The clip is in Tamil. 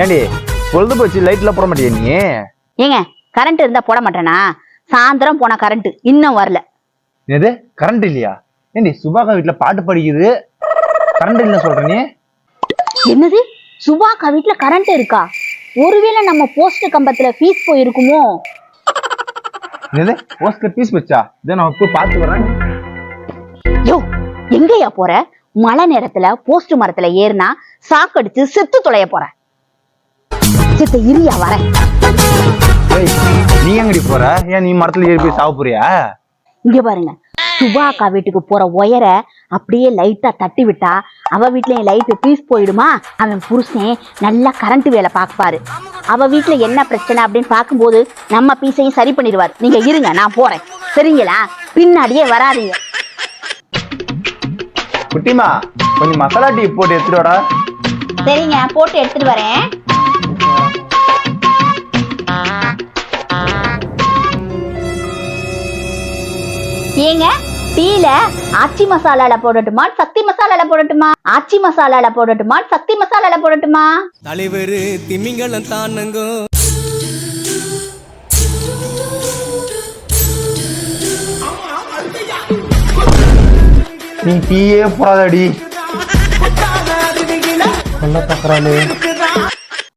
ஏண்டி பொழுது போச்சு லைட்ல போட மாட்டியா நீ? ஏங்க கரண்ட் இருந்தா போட மாட்டேனா? சாயந்தரம் போன கரண்ட் இன்னும் வரல. எது கரண்ட் இல்லையா? ஏண்டி சுபாகா வீட்டுல பாட்டு படிக்குது, கரண்ட் இல்ல சொல்ற நீ? என்னது சுபாக்கா வீட்டுல கரண்ட் இருக்கா? ஒருவேளை நம்ம போஸ்ட் கம்பத்துல ஃபீஸ் போயிருக்குமோ? என்னது போஸ்ட்ல பீஸ் வச்சா? இதை நான் போய் பார்த்து வரேன். யோ எங்கயா போற? மழை நேரத்துல போஸ்ட் மரத்துல ஏறினா சாக்கடிச்சு செத்து தொலைய போற. செத்த இரியா வர. நீ எங்கடி போற? ஏன் நீ மரத்துல ஏறி போய் சாவ போறியா? இங்க பாருங்க, சுபாக்கா வீட்டுக்கு போற ஒயரை அப்படியே லைட்டா தட்டி விட்டா அவ வீட்லயும் லைட் பீஸ் போயிடுமா? அவன் புருஷன் நல்லா கரண்ட் வேலை பாப்பாரு. அவ வீட்டுல என்ன பிரச்சனை அப்படின்னு பார்க்கும்போது நம்ம பீஸையும் சரி பண்ணிடுவாரு. நீங்க இருங்க, நான் போறேன். சரிங்களா? பின்னாடியே வராதீங்க. குட்டிமா கொஞ்சம் மசாலா டீ போட்டு எடுத்துட்டு வாடா. சரிங்க, போட்டு எடுத்துட்டு வரேன். ஏங்க டீல ஆச்சி மசாலால போடட்டுமா சக்தி மசாலால போடட்டுமா? ஆச்சி மசாலால போடட்டுமா சக்தி மசாலால போடட்டுமா? தலைவர் திமிங்கலம் தானங்க. நீ டீயே போடாதடி. சொல்ல தக்கறாளே.